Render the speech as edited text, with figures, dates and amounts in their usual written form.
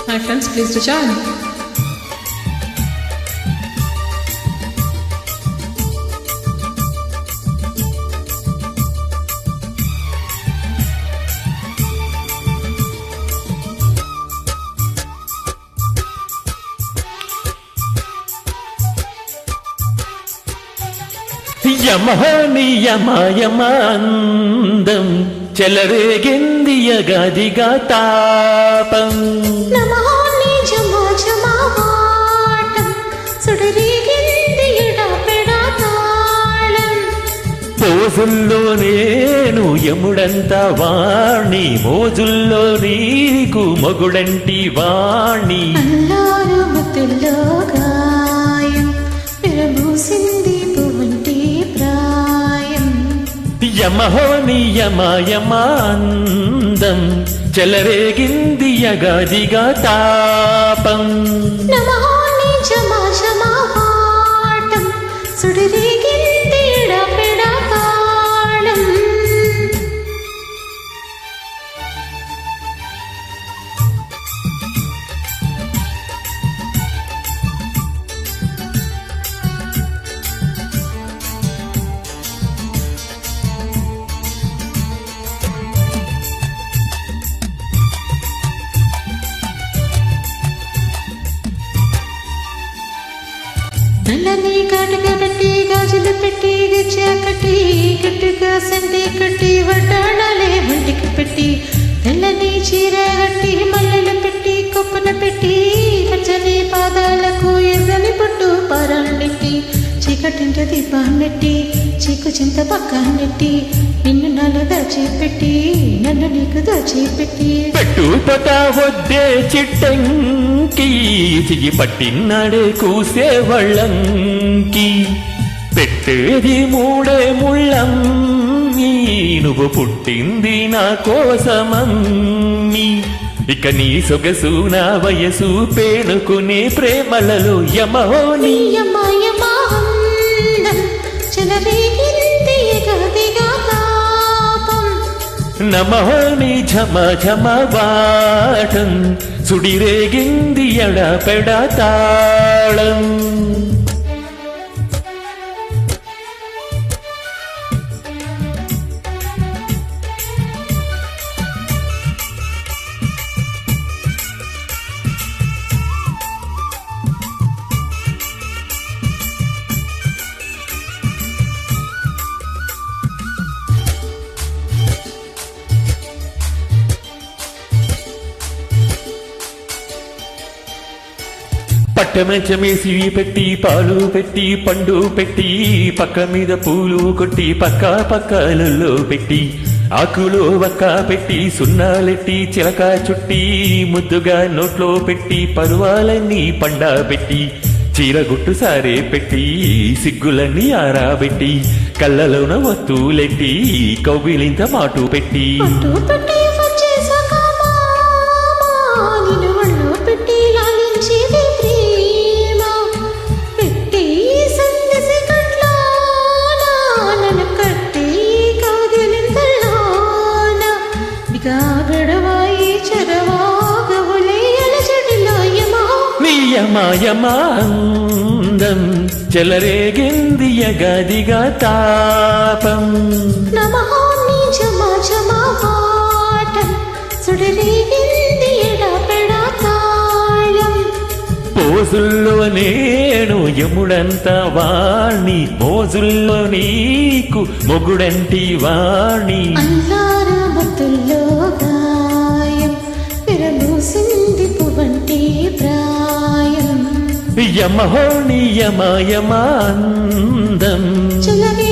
Hi friends, please do join. యమహోనియమయమాందం చెలరేగిందియ గదిగా తాపం నమహోని జమాజమావాటం సుడరేగింది ఎడపెడా తాళం పోజుల్లో నేను యముడంత వాణ్ణి మోజుల్లో నీకు మొగుడంటి వాణ్ణి అల్లారు ముద్దుల్లో గాయం విరబూసింది పువ్వంటి ప్రాయం యమహోనియమయమాందం చెలరేగిందియ గదిగా తాపం నమహోని జమాజమావాటం సుడరేగింది ఎడపెడా తాళం నల్లని కాటుక పెట్టి గాజులు పెట్టి గచ్చా కట్టి గట్టుగా సండి కట్టి వడ్డాణాలే ఒంటికి పెట్టి తెల్లని చీర కట్టి మల్లెలు పెట్టి కొప్పున పెట్టి పచ్చని పాదాలకు ఎర్రని పొట్టు పారాన్నెట్టి చీకటింట దీపాన్నెట్టి చీకు చింత పక్కన్నెట్టి నిన్ను నాలో దాచిపెట్టి నన్ను నీకు దాచిపెట్టి పెట్టుపట వద్దే చిట్టంకి చిగి పట్టినాడే కూసే వాళ్ళంకి పెట్టేది మూడే ముళ్ళం నువ్వు పుట్టింది నా కోసమమ్మి ఇక నీ సొగసు నా వయసు పేనుకునే ప్రేమలలో యమహోని యమయమాందం చెలరేగింది గదిగా తాపం నమహోని ఝమ ఝమ వాటం సుడిరేగింది ఎడపెడ తాళం పట్టమంచమేసి పెట్టి పాలు పెట్టి పండు పెట్టి పక్క మీద పూలు కొట్టి పక్క పక్కలలో పెట్టి ఆకులో వక్క పెట్టి సున్నాలెట్టి చిలక చుట్టి ముద్దుగా నోట్లో పెట్టి పరువాలన్నీ పండా పెట్టి చీరగుట్టు సారే పెట్టి సిగ్గులన్నీ ఆరాబెట్టి కళ్ళలోన వత్తులెట్టి కౌగిలింత మాటు పెట్టి పట్టు పెట్టి వచ్చేసాక మామా నిన్ను ఒళ్ళో పెట్టి లాలించేది ప్రేమ పెట్టి సందసి కట్లోన నన్ను కట్టి కౌగిలింతలోన బిగా గడవాయి చెరవాగవులే అలజడిలో యమా నియమయమాందం చెలరేగిందియ గదిగా తాపం నమహోని జమాజమావాటం సుడరేగింది ఎడపెడా తాళం పోజుల్లో నేను యముడంత వాణ్ణి మోజుల్లో నీకు మొగుడంటి వాణ్ణి అల్లారు ముద్దుల్లో గాయం విరబూసింది పువ్వంటి ప్రాయం యమహోనియమయమాందం చెలరేగింది